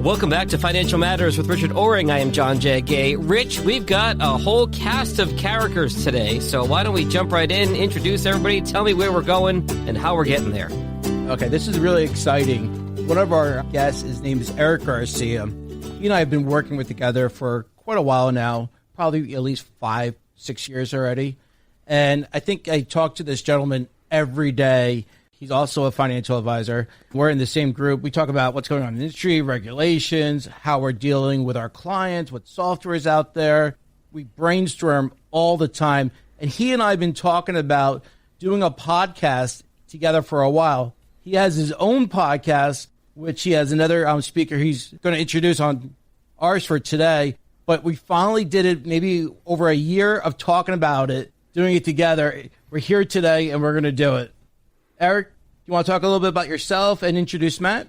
Welcome back to Financial Matters with Richard Oring. I am John J. Gay. Rich, we've got a whole cast of characters today, so why don't we jump right in, introduce everybody, tell me where we're going and how we're getting there. Okay, this is really exciting. One of our guests, his name is Erik Garcia. He and I have been working together for quite a while now, probably at least 5-6 years already. And I think I talk to this gentleman every day. He's also a financial advisor. We're in the same group. We talk about what's going on in the industry, regulations, how we're dealing with our clients, what software is out there. We brainstorm all the time. And he and I have been talking about doing a podcast together for a while. He has his own podcast, which he has another speaker he's going to introduce on ours for today. But we finally did it maybe over a year of talking about it, doing it together. We're here today and we're going to do it. Erik, you want to talk a little bit about yourself and introduce Matt?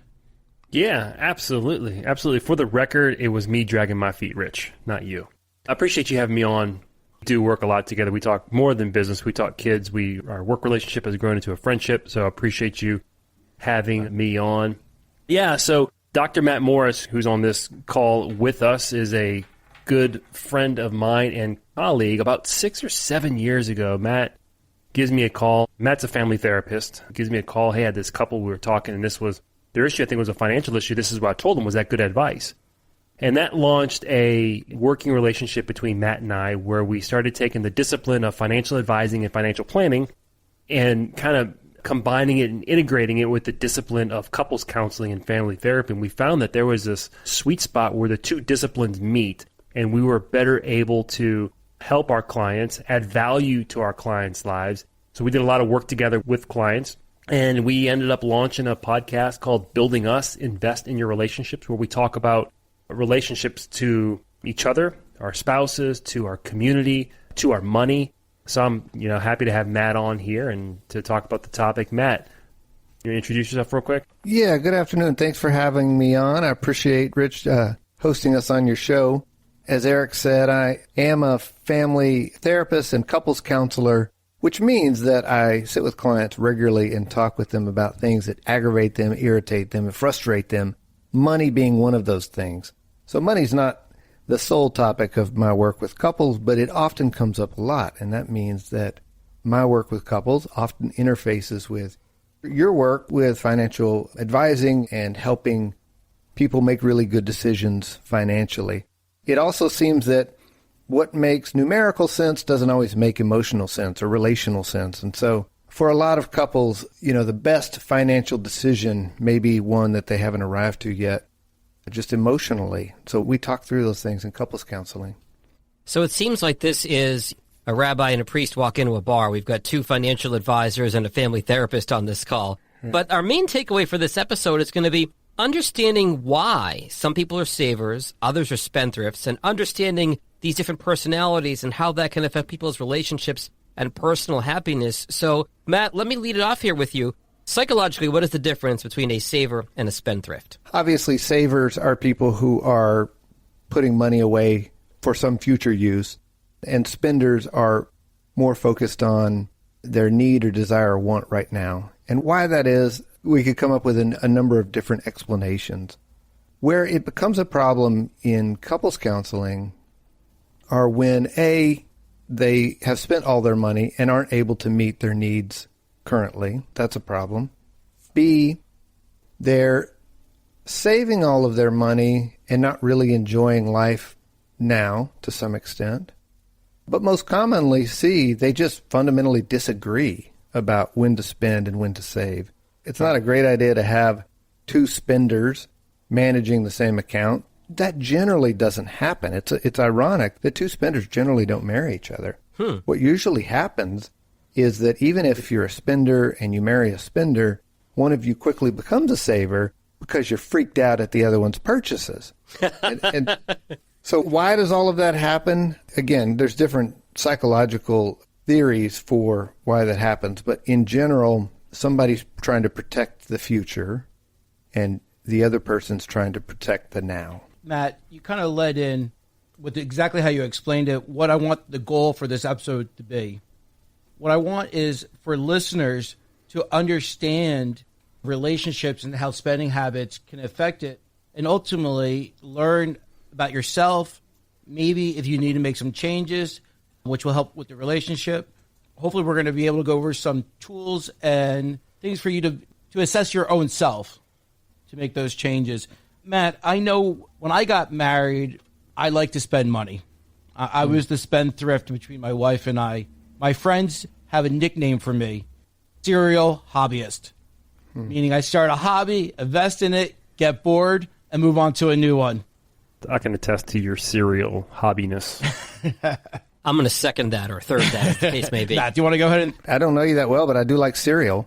Yeah, absolutely. Absolutely. For the record, it was me dragging my feet, Rich, not you. I appreciate you having me on. We do work a lot together. We talk more than business. We talk kids. Our work relationship has grown into a friendship, so I appreciate you having me on. Yeah, so Dr. Matt Morris, who's on this call with us, is a good friend of mine and colleague. About 6 or 7 years ago, Matt gives me a call. Matt's a family therapist. Gives me a call. Hey, I had this couple, we were talking, and this was their issue. I think it was a financial issue. This is what I told them. Was that good advice? And that launched a working relationship between Matt and I, where we started taking the discipline of financial advising and financial planning and kind of combining it and integrating it with the discipline of couples counseling and family therapy. And we found that there was this sweet spot where the two disciplines meet, and we were better able to help our clients, add value to our clients' lives. So we did a lot of work together with clients, and we ended up launching a podcast called Building Us, Invest in Your Relationships, where we talk about relationships to each other, our spouses, to our community, to our money. So I'm happy to have Matt on here and to talk about the topic. Matt, you want to introduce yourself real quick? Yeah, good afternoon. Thanks for having me on. I appreciate Rich hosting us on your show. As Erik said, I am a family therapist and couples counselor, which means that I sit with clients regularly and talk with them about things that aggravate them, irritate them, and frustrate them, money being one of those things. So money's not the sole topic of my work with couples, but it often comes up a lot, and that means that my work with couples often interfaces with your work with financial advising and helping people make really good decisions financially. It also seems that what makes numerical sense doesn't always make emotional sense or relational sense. And so for a lot of couples, the best financial decision may be one that they haven't arrived to yet, just emotionally. So we talk through those things in couples counseling. So it seems like this is a rabbi and a priest walk into a bar. We've got two financial advisors and a family therapist on this call. But our main takeaway for this episode is going to be understanding why some people are savers, others are spendthrifts, and understanding these different personalities and how that can affect people's relationships and personal happiness. So, Matt, let me lead it off here with you. Psychologically, what is the difference between a saver and a spendthrift? Obviously, savers are people who are putting money away for some future use, and spenders are more focused on their need or desire or want right now. And why that is, we could come up with a number of different explanations. Where it becomes a problem in couples counseling are when, A, they have spent all their money and aren't able to meet their needs currently. That's a problem. B, they're saving all of their money and not really enjoying life now to some extent. But most commonly, C, they just fundamentally disagree about when to spend and when to save. It's not a great idea to have two spenders managing the same account. That generally doesn't happen. It's ironic that two spenders generally don't marry each other. What usually happens is that even if you're a spender and you marry a spender, one of you quickly becomes a saver because you're freaked out at the other one's purchases. and so why does all of that happen? Again, there's different psychological theories for why that happens, but in general, somebody's trying to protect the future and the other person's trying to protect the now. Matt, you kind of led in with exactly how you explained it, what I want the goal for this episode to be. What I want is for listeners to understand relationships and how spending habits can affect it and ultimately learn about yourself. Maybe if you need to make some changes, which will help with the relationship. Hopefully we're going to be able to go over some tools and things for you to assess your own self to make those changes. Matt, I know when I got married, I like to spend money. I was the spendthrift between my wife and I. My friends have a nickname for me, serial hobbyist, meaning I start a hobby, invest in it, get bored, and move on to a new one. I can attest to your serial hobbiness. I'm going to second that or third that, as the case may be. Matt, do you want to go ahead and... I don't know you that well, but I do like cereal.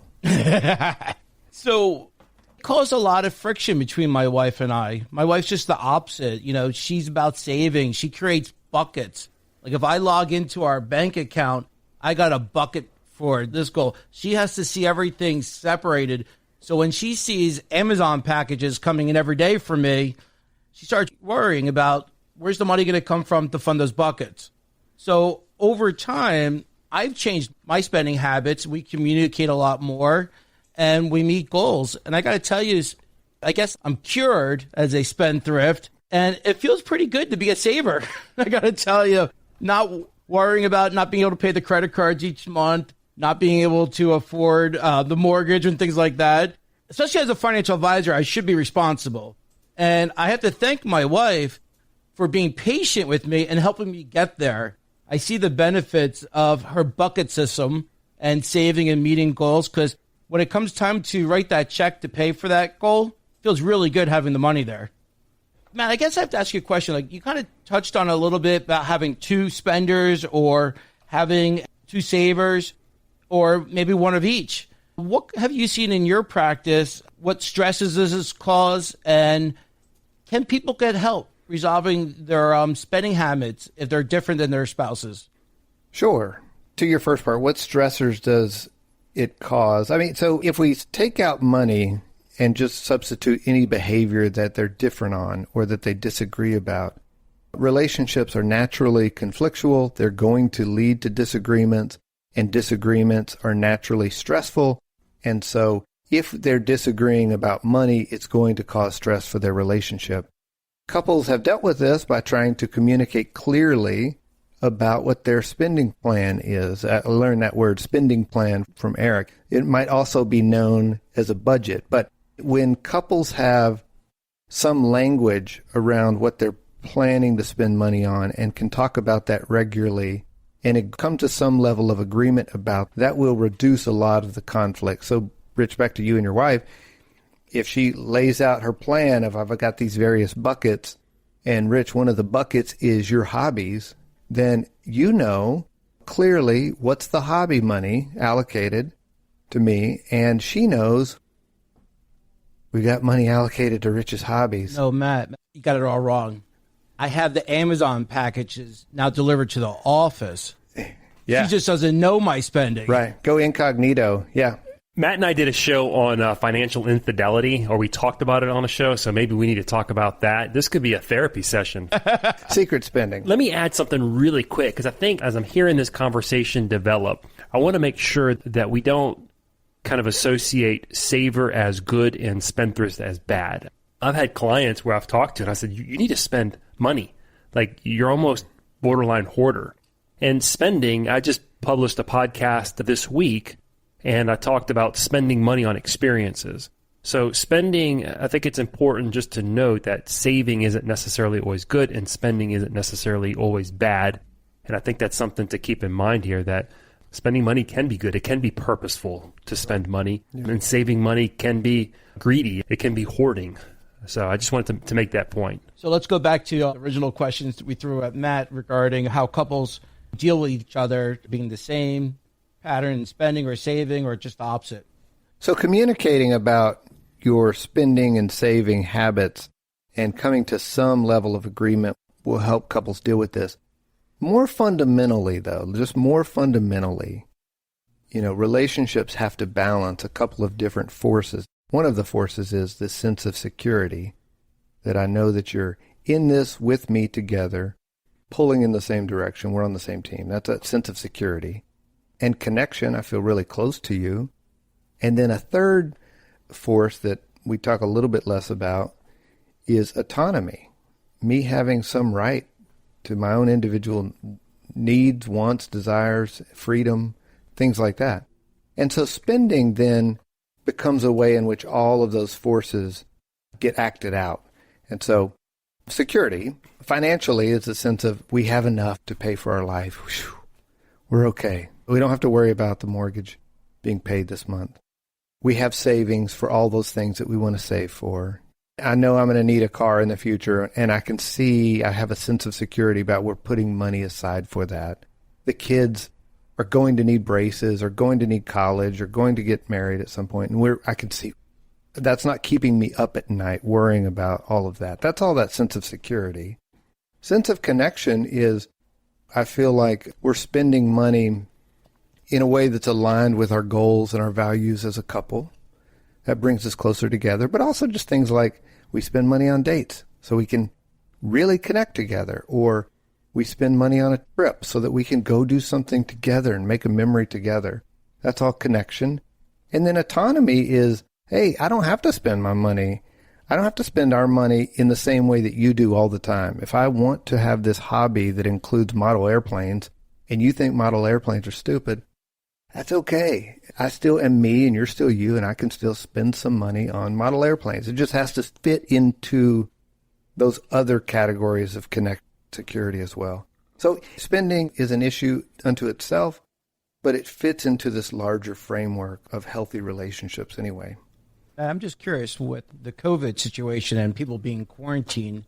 So it caused a lot of friction between my wife and I. My wife's just the opposite. You know, she's about saving. She creates buckets. Like if I log into our bank account, I got a bucket for this goal. She has to see everything separated. So when she sees Amazon packages coming in every day for me, she starts worrying about where's the money going to come from to fund those buckets. So over time, I've changed my spending habits. We communicate a lot more and we meet goals. And I got to tell you, I guess I'm cured as a spendthrift and it feels pretty good to be a saver. I got to tell you, not worrying about not being able to pay the credit cards each month, not being able to afford the mortgage and things like that. Especially as a financial advisor, I should be responsible. And I have to thank my wife for being patient with me and helping me get there. I see the benefits of her bucket system and saving and meeting goals because when it comes time to write that check to pay for that goal, it feels really good having the money there. Matt, I guess I have to ask you a question. Like you kind of touched on a little bit about having two spenders or having two savers or maybe one of each. What have you seen in your practice? What stresses does this cause? And can people get help resolving their spending habits if they're different than their spouses? Sure. To your first part, what stressors does it cause? I mean, so if we take out money and just substitute any behavior that they're different on or that they disagree about, relationships are naturally conflictual. They're going to lead to disagreements, and disagreements are naturally stressful. And so if they're disagreeing about money, it's going to cause stress for their relationship. Couples have dealt with this by trying to communicate clearly about what their spending plan is. I learned that word spending plan from Erik. It might also be known as a budget. But when couples have some language around what they're planning to spend money on and can talk about that regularly and it come to some level of agreement about that, will reduce a lot of the conflict. So, Rich, back to you and your wife. If she lays out her plan of I've got these various buckets, and Rich, one of the buckets is your hobbies, then you know clearly what's the hobby money allocated to me, and she knows we got money allocated to Rich's hobbies. No, Matt, you got it all wrong. I have the Amazon packages now delivered to the office. Yeah. She just doesn't know my spending. Right. Go incognito. Yeah. Matt and I did a show on financial infidelity, or we talked about it on a show, so maybe we need to talk about that. This could be a therapy session. Secret spending. Let me add something really quick, because I think as I'm hearing this conversation develop, I want to make sure that we don't kind of associate saver as good and spendthrift as bad. I've had clients where I've talked to and I said, you need to spend money. Like you're almost borderline hoarder. And spending, I just published a podcast this week and I talked about spending money on experiences. So spending, I think it's important just to note that saving isn't necessarily always good and spending isn't necessarily always bad. And I think that's something to keep in mind here, that spending money can be good. It can be purposeful to spend money. Yeah. And saving money can be greedy. It can be hoarding. So I just wanted to make that point. So let's go back to the original questions that we threw at Matt regarding how couples deal with each other, being the same pattern in spending or saving or just the opposite. So communicating about your spending and saving habits and coming to some level of agreement will help couples deal with this. More fundamentally, though, just more fundamentally, relationships have to balance a couple of different forces. One of the forces is this sense of security, that I know that you're in this with me together, pulling in the same direction. We're on the same team. That's a sense of security. And connection, I feel really close to you. And then a third force that we talk a little bit less about is autonomy, me having some right to my own individual needs, wants, desires, freedom, things like that. And so spending then becomes a way in which all of those forces get acted out. And so security, financially, is a sense of we have enough to pay for our life. Whew, we're okay. We don't have to worry about the mortgage being paid this month. We have savings for all those things that we want to save for. I know I'm going to need a car in the future, and I can see I have a sense of security about we're putting money aside for that. The kids are going to need braces, or going to need college, or going to get married at some point, and I can see that's not keeping me up at night worrying about all of that. That's all that sense of security. Sense of connection is, I feel like we're spending money in a way that's aligned with our goals and our values as a couple. That brings us closer together, but also just things like we spend money on dates so we can really connect together, or we spend money on a trip so that we can go do something together and make a memory together. That's all connection. And then autonomy is, hey, I don't have to spend my money. I don't have to spend our money in the same way that you do all the time. If I want to have this hobby that includes model airplanes and you think model airplanes are stupid, that's okay. I still am me and you're still you, and I can still spend some money on model airplanes. It just has to fit into those other categories of connect security as well. So spending is an issue unto itself, but it fits into this larger framework of healthy relationships anyway. I'm just curious, with the COVID situation and people being quarantined,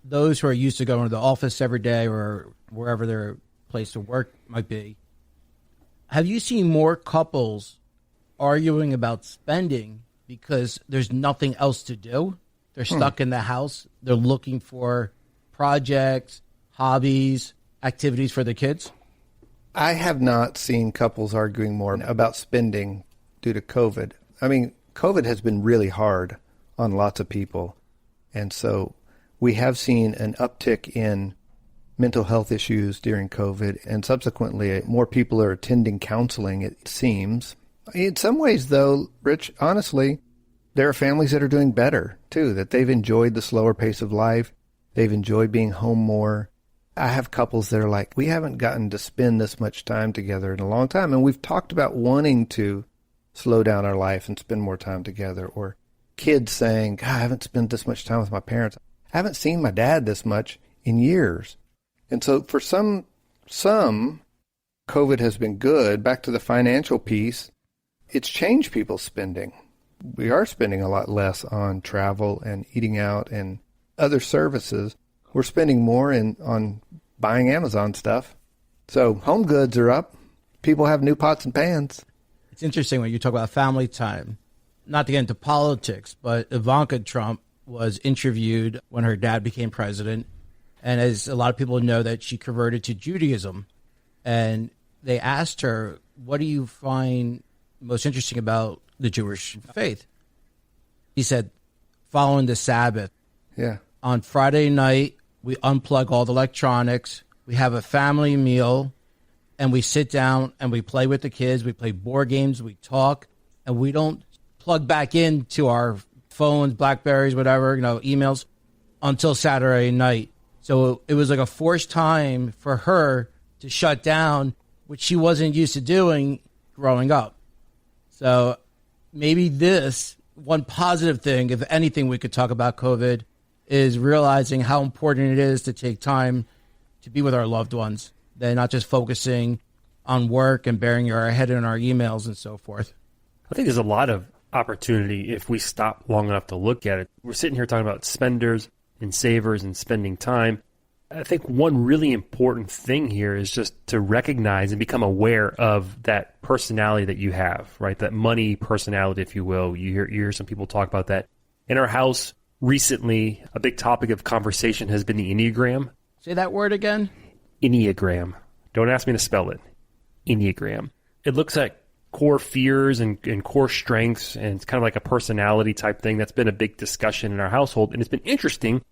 those who are used to going to the office every day or wherever their place of work might be, have you seen more couples arguing about spending because there's nothing else to do? They're stuck in the house. They're looking for projects, hobbies, activities for the kids? I have not seen couples arguing more about spending due to COVID. I mean, COVID has been really hard on lots of people. And so we have seen an uptick in mental health issues during COVID, and subsequently more people are attending counseling, it seems. In some ways, though, Rich, honestly, there are families that are doing better, too, that they've enjoyed the slower pace of life. They've enjoyed being home more. I have couples that are like, we haven't gotten to spend this much time together in a long time, and we've talked about wanting to slow down our life and spend more time together. Or kids saying, God, I haven't spent this much time with my parents. I haven't seen my dad this much in years. And so for some, COVID has been good. Back to the financial piece, it's changed people's spending. We are spending a lot less on travel and eating out and other services. We're spending more on buying Amazon stuff. So home goods are up. People have new pots and pans. It's interesting when you talk about family time, not to get into politics, but Ivanka Trump was interviewed when her dad became president. And as a lot of people know, that she converted to Judaism. And they asked her, what do you find most interesting about the Jewish faith? He said, following the Sabbath. Yeah. On Friday night, we unplug all the electronics. We have a family meal, and we sit down and we play with the kids. We play board games. We talk, and we don't plug back into our phones, Blackberries, whatever, emails until Saturday night. So it was like a forced time for her to shut down, which she wasn't used to doing growing up. So maybe this one positive thing, if anything, we could talk about COVID is realizing how important it is to take time to be with our loved ones. They're not just focusing on work and burying our head in our emails and so forth. I think there's a lot of opportunity if we stop long enough to look at it. We're sitting here talking about spenders and savers and spending time. I think one really important thing here is just to recognize and become aware of that personality that you have, right? That money personality, if you will. You hear some people talk about that. In our house recently, a big topic of conversation has been the Enneagram. Say that word again. Enneagram. Don't ask me to spell it. Enneagram. It looks at core fears and core strengths, and it's kind of like a personality type thing. That's been a big discussion in our household, and it's been interesting.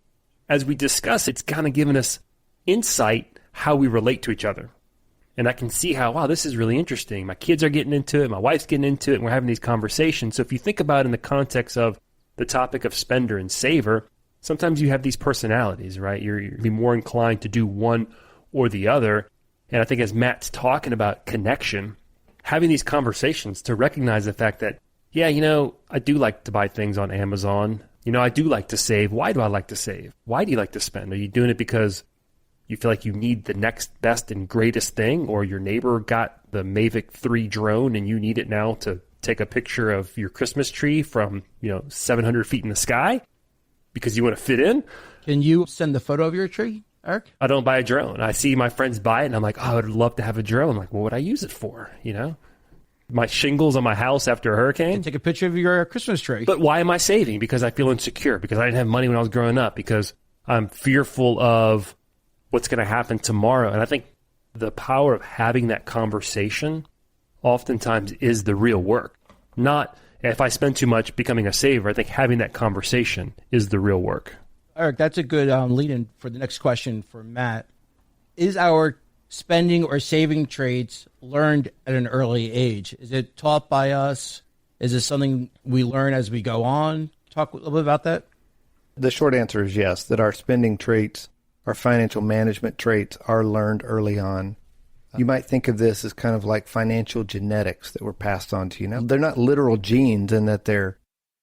As we discuss, it's kind of given us insight how we relate to each other. And I can see how, wow, this is really interesting. My kids are getting into it. My wife's getting into it. And we're having these conversations. So if you think about it in the context of the topic of spender and saver, sometimes you have these personalities, right? You're be more inclined to do one or the other. And I think as Matt's talking about connection, having these conversations to recognize the fact that, yeah, I do like to buy things on Amazon. I do like to save. Why do I like to save? Why do you like to spend? Are you doing it because you feel like you need the next best and greatest thing, or your neighbor got the Mavic 3 drone and you need it now to take a picture of your Christmas tree from, 700 feet in the sky because you want to fit in? Can you send the photo of your tree, Eric? I don't buy a drone. I see my friends buy it and I'm like, oh, I'd love to have a drone. I'm like, what would I use it for? My shingles on my house after a hurricane. Take a picture of your Christmas tree. But why am I saving? Because I feel insecure, because I didn't have money when I was growing up, because I'm fearful of what's going to happen tomorrow. And I think the power of having that conversation oftentimes is the real work. Not if I spend too much becoming a saver. I think having that conversation is the real work. Eric, that's a good lead-in for the next question for Matt. Is our spending or saving traits learned at an early age? Is it taught by us? Is it something we learn as we go on? Talk a little bit about that. The short answer is yes, that our spending traits, our financial management traits are learned early on. You might think of this as kind of like financial genetics that were passed on to you. Now, they're not literal genes in that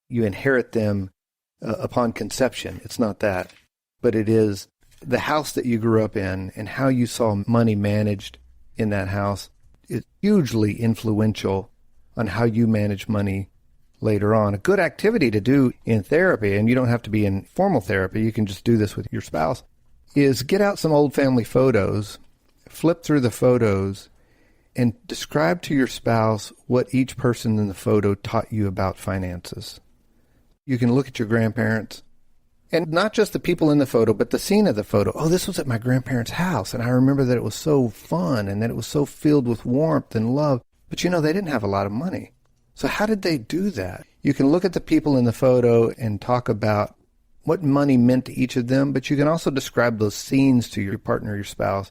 you inherit them upon conception. It's not that. But it is the house that you grew up in and how you saw money managed in that house is hugely influential on how you manage money later on. A good activity to do in therapy, and you don't have to be in formal therapy, you can just do this with your spouse, is get out some old family photos, flip through the photos, and describe to your spouse what each person in the photo taught you about finances. You can look at your grandparents, and not just the people in the photo, but the scene of the photo. Oh, this was at my grandparents' house, and I remember that it was so fun and that it was so filled with warmth and love. But they didn't have a lot of money. So how did they do that? You can look at the people in the photo and talk about what money meant to each of them, but you can also describe those scenes to your partner, your spouse,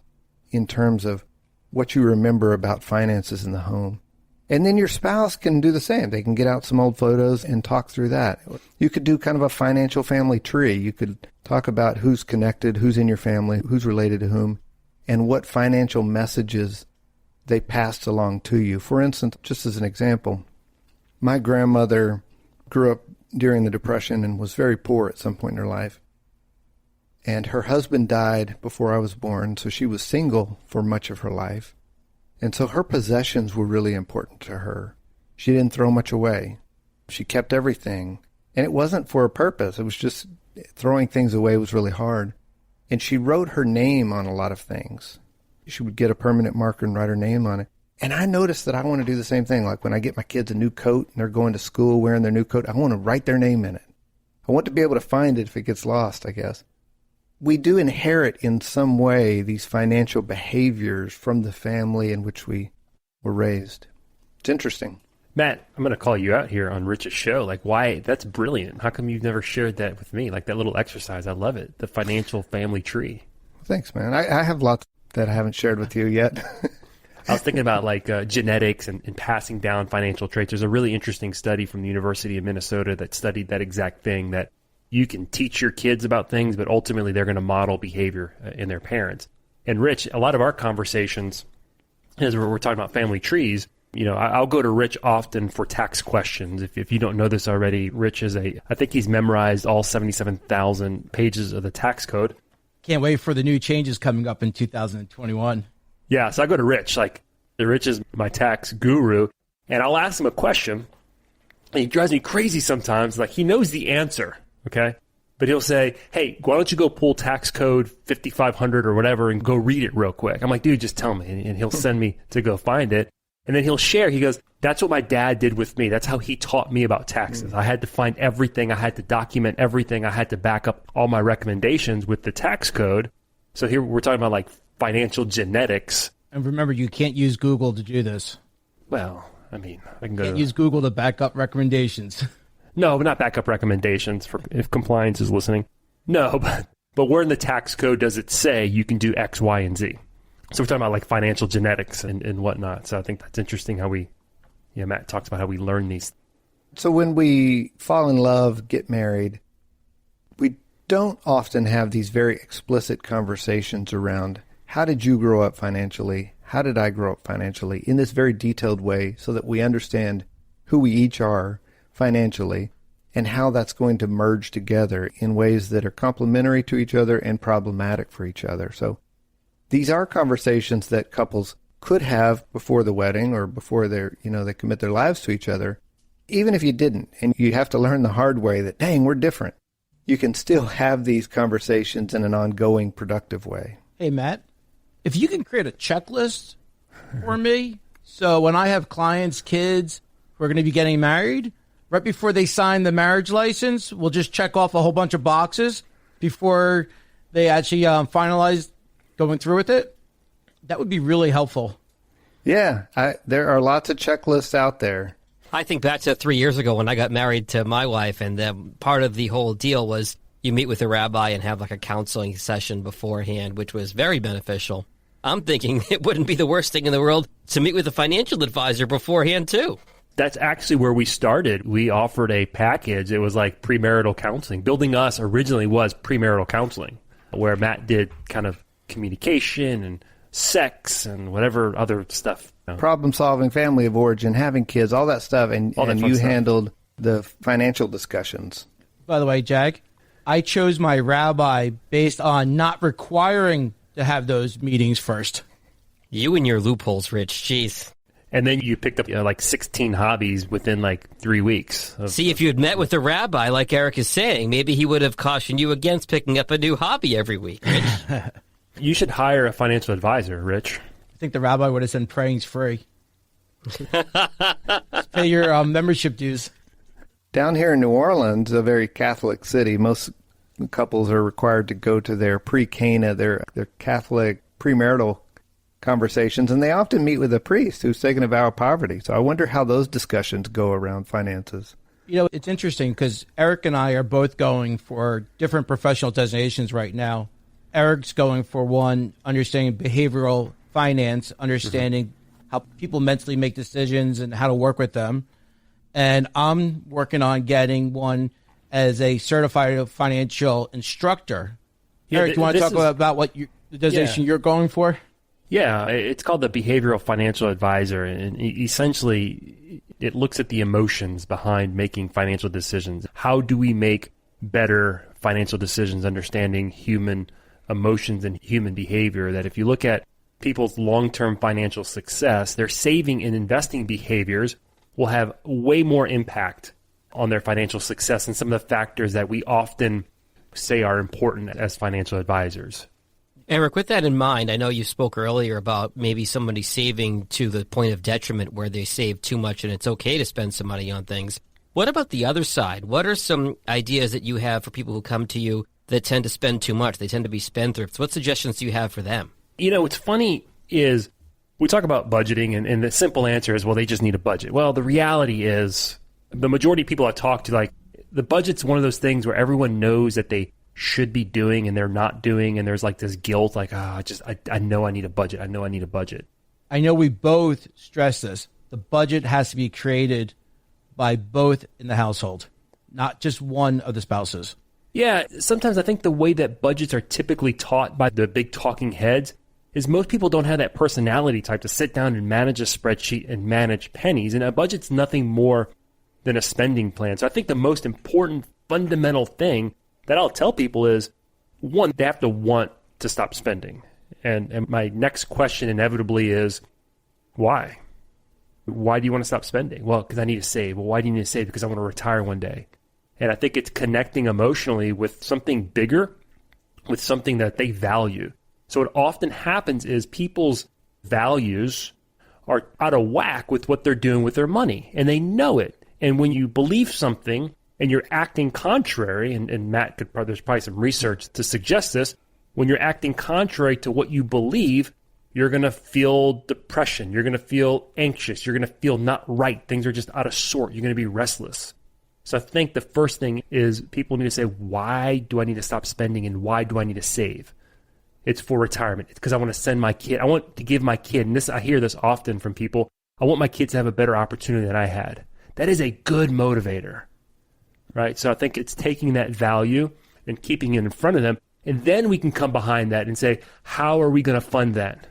in terms of what you remember about finances in the home. And then your spouse can do the same. They can get out some old photos and talk through that. You could do kind of a financial family tree. You could talk about who's connected, who's in your family, who's related to whom, and what financial messages they passed along to you. For instance, just as an example, my grandmother grew up during the Depression and was very poor at some point in her life. And her husband died before I was born, so she was single for much of her life. And so her possessions were really important to her. She didn't throw much away. She kept everything. And it wasn't for a purpose. It was just throwing things away was really hard. And she wrote her name on a lot of things. She would get a permanent marker and write her name on it. And I noticed that I want to do the same thing. Like when I get my kids a new coat and they're going to school wearing their new coat, I want to write their name in it. I want to be able to find it if it gets lost, I guess. We do inherit in some way these financial behaviors from the family in which we were raised. It's interesting. Matt, I'm going to call you out here on Rich's show. Like, why? That's brilliant. How come you've never shared that with me? Like that little exercise. I love it. The financial family tree. Thanks, man. I have lots that I haven't shared with you yet. I was thinking about like genetics and passing down financial traits. There's a really interesting study from the University of Minnesota that studied that exact thing, that you can teach your kids about things, but ultimately they're going to model behavior in their parents. And Rich, a lot of our conversations, as we're talking about family trees, I'll go to Rich often for tax questions. If you don't know this already, Rich I think he's memorized all 77,000 pages of the tax code. Can't wait for the new changes coming up in 2021. Yeah, so I go to Rich. Like, Rich is my tax guru, and I'll ask him a question, and he drives me crazy sometimes. Like, he knows the answer, okay? But he'll say, hey, why don't you go pull tax code 5500 or whatever and go read it real quick? I'm like, dude, just tell me. And he'll send me to go find it. And then he'll share. He goes, that's what my dad did with me. That's how he taught me about taxes. I had to find everything. I had to document everything. I had to back up all my recommendations with the tax code. So here we're talking about like financial genetics. And remember, you can't use Google to do this. Well, I mean, I can go Can't use Google to back up recommendations. No, but not backup recommendations for if compliance is listening. No, but where in the tax code does it say you can do X, Y, and Z? So we're talking about like financial genetics and whatnot. So I think that's interesting how Matt talks about how we learn these. So when we fall in love, get married, we don't often have these very explicit conversations around how did you grow up financially? How did I grow up financially in this very detailed way so that we understand who we each are financially and how that's going to merge together in ways that are complementary to each other and problematic for each other. So these are conversations that couples could have before the wedding or before they commit their lives to each other. Even if you didn't, and you have to learn the hard way that, dang, we're different, you can still have these conversations in an ongoing, productive way. Hey, Matt, if you can create a checklist for me, so when I have clients, kids who are going to be getting married, right before they sign the marriage license, we'll just check off a whole bunch of boxes before they actually finalize going through with it. That would be really helpful. Yeah, there are lots of checklists out there. I think back to 3 years ago when I got married to my wife, and part of the whole deal was you meet with a rabbi and have like a counseling session beforehand, which was very beneficial. I'm thinking it wouldn't be the worst thing in the world to meet with a financial advisor beforehand, too. That's actually where we started. We offered a package. It was like premarital counseling. Building Us originally was premarital counseling, where Matt did kind of communication and sex and whatever other stuff. Problem solving, family of origin, having kids, all that stuff, and you stuff. handled the financial discussions. By the way, Jag, I chose my rabbi based on not requiring to have those meetings first. You and your loopholes, Rich. Jeez. And then you picked up like 16 hobbies within like 3 weeks. See, if you had met with a rabbi, like Erik is saying, maybe he would have cautioned you against picking up a new hobby every week, Rich. You should hire a financial advisor, Rich. I think the rabbi would have said praying's free. Just pay your membership dues. Down here in New Orleans, a very Catholic city, most couples are required to go to their pre-Cana, their Catholic premarital conversations, and they often meet with a priest who's taken a vow of poverty. So I wonder how those discussions go around finances. It's interesting because Erik and I are both going for different professional designations right now. Erik's going for one, understanding behavioral finance, understanding how people mentally make decisions and how to work with them. And I'm working on getting one as a certified financial instructor. Yeah, Erik, do you want to talk about what the designation you're going for? Yeah, it's called the Behavioral Financial Advisor, and essentially it looks at the emotions behind making financial decisions. How do we make better financial decisions, understanding human emotions and human behavior? That if you look at people's long-term financial success, their saving and investing behaviors will have way more impact on their financial success than some of the factors that we often say are important as financial advisors. Erik, with that in mind, I know you spoke earlier about maybe somebody saving to the point of detriment where they save too much and it's okay to spend some money on things. What about the other side? What are some ideas that you have for people who come to you that tend to spend too much? They tend to be spendthrifts. What suggestions do you have for them? What's funny is we talk about budgeting, and the simple answer is, well, they just need a budget. Well, the reality is the majority of people I talk to, like, the budget's one of those things where everyone knows that they should be doing and they're not doing, and there's like this guilt, like, I know I need a budget. I know I need a budget. I know we both stress this. The budget has to be created by both in the household, not just one of the spouses. Yeah, sometimes I think the way that budgets are typically taught by the big talking heads is most people don't have that personality type to sit down and manage a spreadsheet and manage pennies. And a budget's nothing more than a spending plan. So I think the most important fundamental thing that I'll tell people is, one, they have to want to stop spending. And my next question inevitably is, why? Why do you want to stop spending? Well, because I need to save. Well, why do you need to save? Because I want to retire one day. And I think it's connecting emotionally with something bigger, with something that they value. So what often happens is people's values are out of whack with what they're doing with their money, and they know it. And when you believe something and you're acting contrary, and Matt there's probably some research to suggest this, when you're acting contrary to what you believe, you're going to feel depression. You're going to feel anxious. You're going to feel not right. Things are just out of sort. You're going to be restless. So I think the first thing is people need to say, why do I need to stop spending and why do I need to save? It's for retirement. It's because I want to send my kid. I want to give my kid, and I hear this often from people, I want my kids to have a better opportunity than I had. That is a good motivator, right? So I think it's taking that value and keeping it in front of them. And then we can come behind that and say, how are we going to fund that?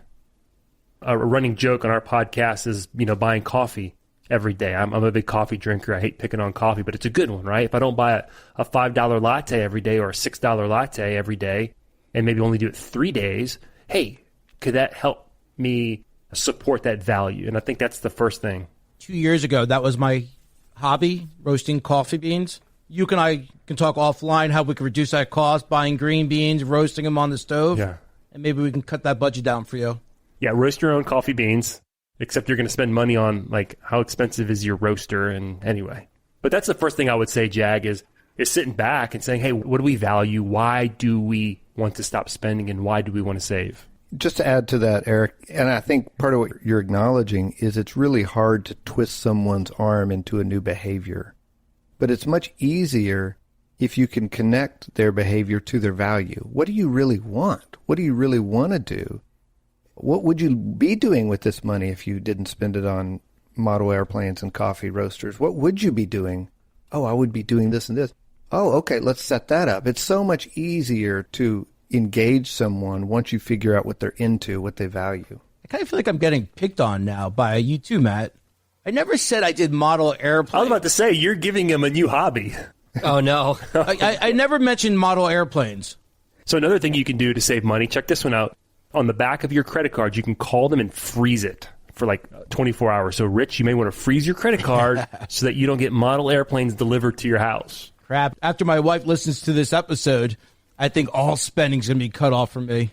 A running joke on our podcast is, buying coffee every day. I'm a big coffee drinker. I hate picking on coffee, but it's a good one, right? If I don't buy a $5 latte every day or a $6 latte every day and maybe only do it 3 days, hey, could that help me support that value? And I think that's the first thing. 2 years ago, that was my hobby, roasting coffee beans. You and I can talk offline how we can reduce that cost, buying green beans, roasting them on the stove. Yeah. And maybe we can cut that budget down for you. Yeah, roast your own coffee beans, except you're going to spend money on, how expensive is your roaster? And anyway. But that's the first thing I would say, Jag, is sitting back and saying, hey, what do we value? Why do we want to stop spending? And why do we want to save? Just to add to that, Erik, and I think part of what you're acknowledging is it's really hard to twist someone's arm into a new behavior. But it's much easier if you can connect their behavior to their value. What do you really want? What do you really want to do? What would you be doing with this money if you didn't spend it on model airplanes and coffee roasters? What would you be doing? Oh, I would be doing this and this. Oh, okay, let's set that up. It's so much easier to engage someone once you figure out what they're into, what they value. I kind of feel like I'm getting picked on now by you too, Matt. I never said I did model airplanes. I was about to say, you're giving him a new hobby. Oh, no. I never mentioned model airplanes. So another thing you can do to save money, check this one out. On the back of your credit card, you can call them and freeze it for 24 hours. So, Rich, you may want to freeze your credit card so that you don't get model airplanes delivered to your house. Crap. After my wife listens to this episode, I think all spending's going to be cut off from me.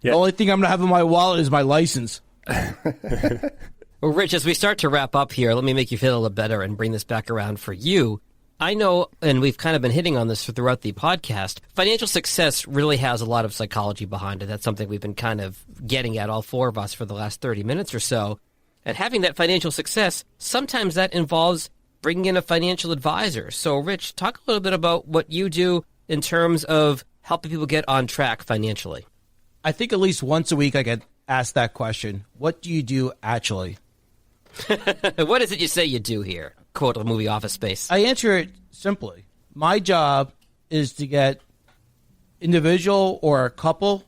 Yeah. The only thing I'm going to have in my wallet is my license. Well, Rich, as we start to wrap up here, let me make you feel a little better and bring this back around for you. I know, and we've kind of been hitting on this throughout the podcast, financial success really has a lot of psychology behind it. That's something we've been kind of getting at, all four of us, for the last 30 minutes or so. And having that financial success, sometimes that involves bringing in a financial advisor. So, Rich, talk a little bit about what you do in terms of helping people get on track financially. I think at least once a week I get asked that question. What do you do actually? What is it you say you do here? Quote a movie Office Space. I answer it simply. My job is to get individual or a couple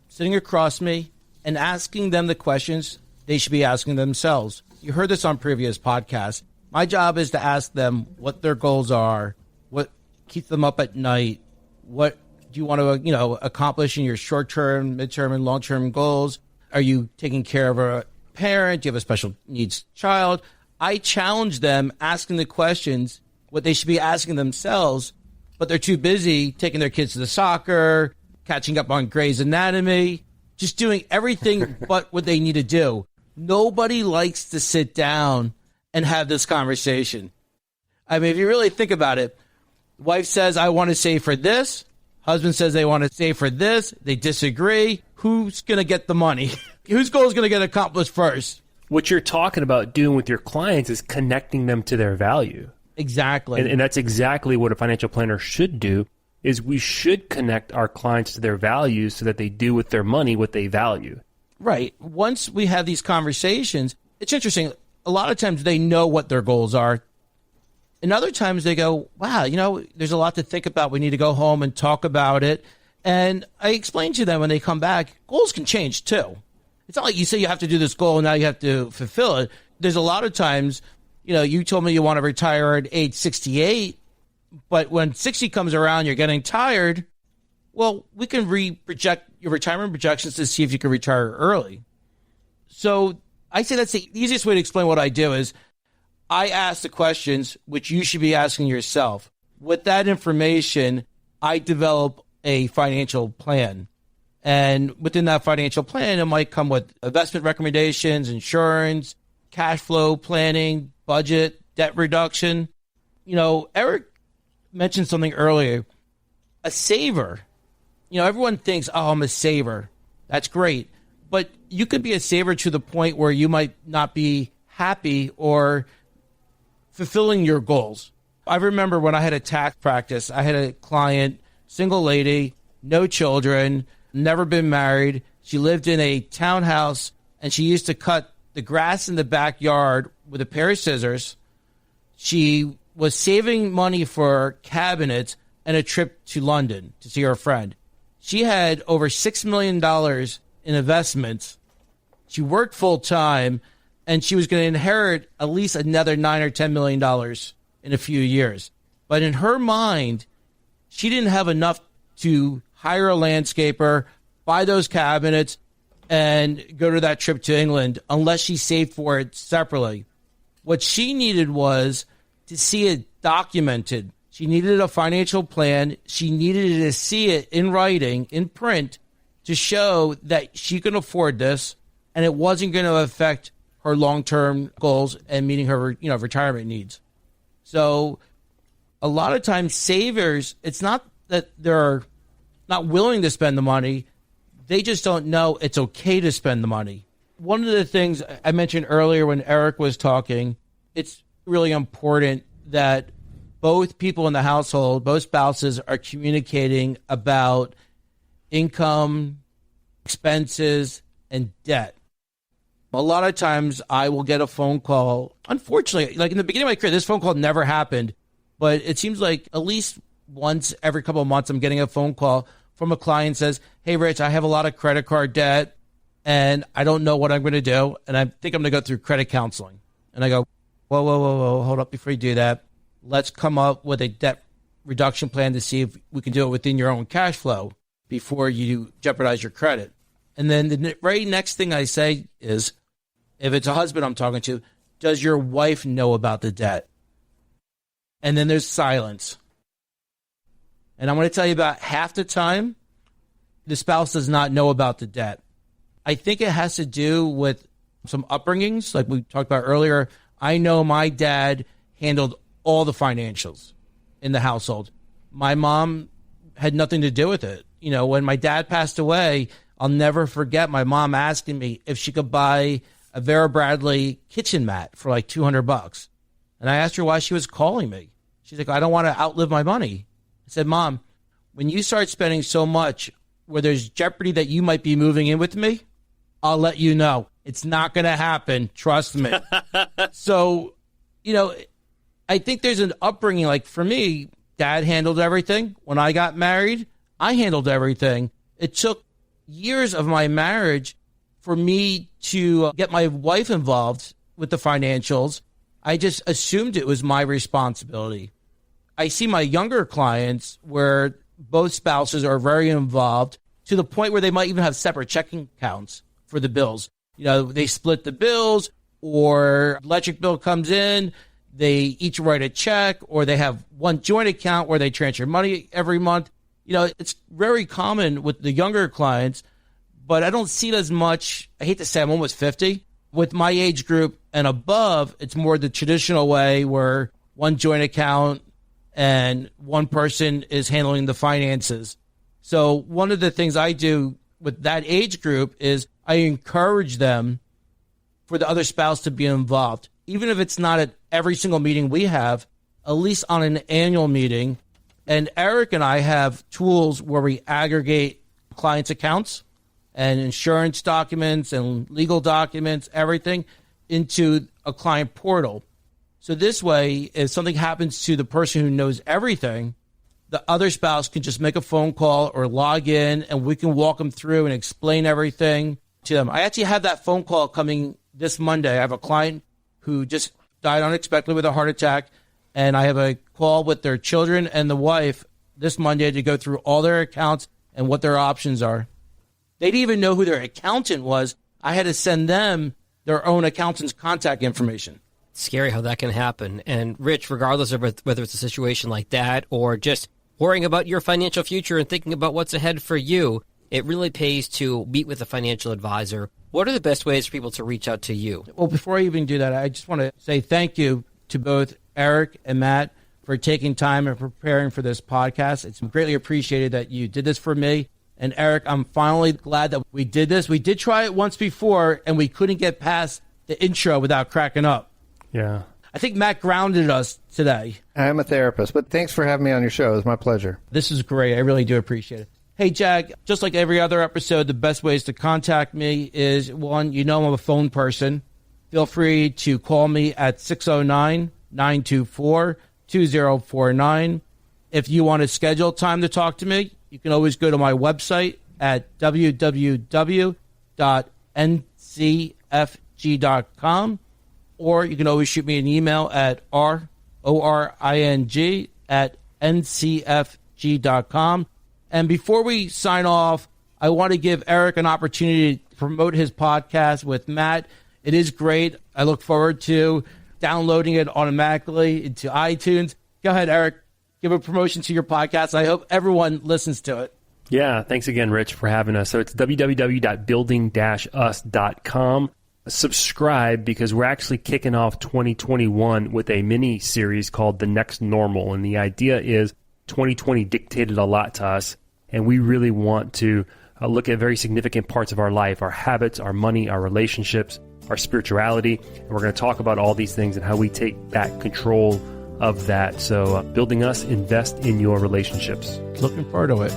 sitting across me and asking them the questions they should be asking themselves. You heard this on previous podcasts. My job is to ask them what their goals are, what keeps them up at night, what do you want to accomplish in your short-term, mid-term, and long-term goals. Are you taking care of a parent? Do you have a special needs child? I challenge them asking the questions, what they should be asking themselves, but they're too busy taking their kids to the soccer, catching up on Grey's Anatomy, just doing everything but what they need to do. Nobody likes to sit down and have this conversation. I mean, if you really think about it, wife says, I want to save for this. Husband says they want to save for this. They disagree. Who's going to get the money? Whose goal is going to get accomplished first? What you're talking about doing with your clients is connecting them to their value. Exactly. And that's exactly what a financial planner should do, is we should connect our clients to their values so that they do with their money what they value. Right. Once we have these conversations, it's interesting. A lot of times they know what their goals are. And other times they go, wow, there's a lot to think about. We need to go home and talk about it. And I explain to them when they come back, goals can change too. It's not like you say you have to do this goal and now you have to fulfill it. There's a lot of times, you told me you want to retire at age 68, but when 60 comes around, you're getting tired. Well, we can project your retirement projections to see if you can retire early. So I say that's the easiest way to explain what I do is I ask the questions which you should be asking yourself. With that information, I develop a financial plan. And within that financial plan, it might come with investment recommendations, insurance, cash flow planning, budget, debt reduction. Erik mentioned something earlier, a saver. Everyone thinks, oh, I'm a saver. That's great. But you could be a saver to the point where you might not be happy or fulfilling your goals. I remember when I had a tax practice, I had a client, single lady, no children, never been married. She lived in a townhouse, and she used to cut the grass in the backyard with a pair of scissors. She was saving money for cabinets, and a trip to London to see her friend. She had over $6 million in investments. She worked full time, and she was going to inherit at least another $9 or $10 million in a few years. But in her mind, she didn't have enough to hire a landscaper, buy those cabinets, and go to that trip to England unless she saved for it separately. What she needed was to see it documented. She needed a financial plan. She needed to see it in writing, in print, to show that she could afford this and it wasn't going to affect her long-term goals and meeting her, retirement needs. So a lot of times savers, it's not that they're not willing to spend the money. They just don't know it's okay to spend the money. One of the things I mentioned earlier when Erik was talking, it's really important that both people in the household, both spouses, are communicating about income, expenses, and debt. A lot of times I will get a phone call. Unfortunately, like in the beginning of my career, this phone call never happened, but it seems like at least once every couple of months I'm getting a phone call from a client says, "Hey, Rich, I have a lot of credit card debt and I don't know what I'm going to do. And I think I'm going to go through credit counseling." And I go, whoa, hold up before you do that. Let's come up with a debt reduction plan to see if we can do it within your own cash flow before you jeopardize your credit. And then the very next thing I say is, if it's a husband I'm talking to, does your wife know about the debt? And then there's silence. And I'm going to tell you about half the time, the spouse does not know about the debt. I think it has to do with some upbringings. Like we talked about earlier, I know my dad handled all the financials in the household. My mom had nothing to do with it. When my dad passed away, I'll never forget my mom asking me if she could buy a Vera Bradley kitchen mat for like $200. And I asked her why she was calling me. She's like, "I don't want to outlive my money." I said, "Mom, when you start spending so much where there's jeopardy that you might be moving in with me, I'll let you know. It's not going to happen. Trust me." So, I think there's an upbringing. Like for me, Dad handled everything. When I got married, I handled everything. It took years of my marriage for me to get my wife involved with the financials. I just assumed it was my responsibility. I see my younger clients where both spouses are very involved to the point where they might even have separate checking accounts for the bills. They split the bills, or electric bill comes in, they each write a check, or they have one joint account where they transfer money every month. It's very common with the younger clients, but I don't see it as much. I hate to say I'm almost 50. With my age group and above, it's more the traditional way where one joint account and one person is handling the finances. So one of the things I do with that age group is I encourage them for the other spouse to be involved. Even if it's not at every single meeting we have, at least on an annual meeting. And Erik and I have tools where we aggregate clients' accounts and insurance documents and legal documents, everything, into a client portal. So this way, if something happens to the person who knows everything, the other spouse can just make a phone call or log in, and we can walk them through and explain everything to them. I actually have that phone call coming this Monday. I have a client who just died unexpectedly with a heart attack, and I have a call with their children and the wife this Monday to go through all their accounts and what their options are. They didn't even know who their accountant was. I had to send them their own accountant's contact information. Scary how that can happen. And Rich, regardless of whether it's a situation like that or just worrying about your financial future and thinking about what's ahead for you, it really pays to meet with a financial advisor. What are the best ways for people to reach out to you? Well, before I even do that, I just want to say thank you to both Erik and Matt for taking time and preparing for this podcast. It's greatly appreciated that you did this for me. And Erik, I'm finally glad that we did this. We did try it once before, and we couldn't get past the intro without cracking up. Yeah. I think Matt grounded us today. I'm a therapist, but thanks for having me on your show. It's my pleasure. This is great. I really do appreciate it. Hey, Jack, just like every other episode, the best ways to contact me is, one, I'm a phone person. Feel free to call me at 609-924-2049. If you want to schedule time to talk to me, you can always go to my website at www.ncfg.com, or you can always shoot me an email at roring@ncfg.com. And before we sign off, I want to give Erik an opportunity to promote his podcast with Matt. It is great. I look forward to downloading it automatically into iTunes. Go ahead, Erik. Give a promotion to your podcast. I hope everyone listens to it. Yeah, thanks again, Rich, for having us. So it's www.building-us.com. Subscribe, because we're actually kicking off 2021 with a mini series called The Next Normal. And the idea is 2020 dictated a lot to us, and we really want to look at very significant parts of our life, our habits, our money, our relationships, our spirituality. And we're going to talk about all these things and how we take back control of that. So Building Us, invest in your relationships. Looking forward to it.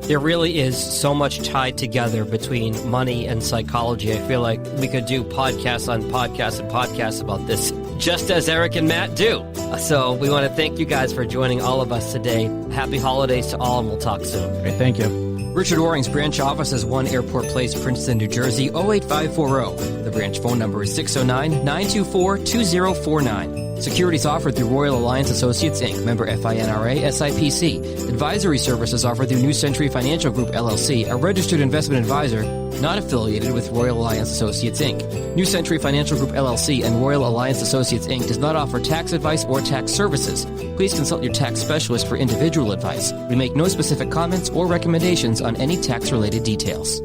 There really is so much tied together between money and psychology. I feel like we could do podcasts on podcasts and podcasts about this, just as Erik and Matt do. So we want to thank you guys for joining all of us today. Happy holidays to all, and we'll talk soon. Great, thank you. Richard Oring's branch office is 1 Airport Place, Princeton, New Jersey, 08540. The branch phone number is 609-924-2049. Securities offered through Royal Alliance Associates, Inc., member FINRA, SIPC. Advisory services offered through New Century Financial Group, LLC, a registered investment advisor not affiliated with Royal Alliance Associates, Inc. New Century Financial Group, LLC and Royal Alliance Associates, Inc. does not offer tax advice or tax services. Please consult your tax specialist for individual advice. We make no specific comments or recommendations on any tax-related details.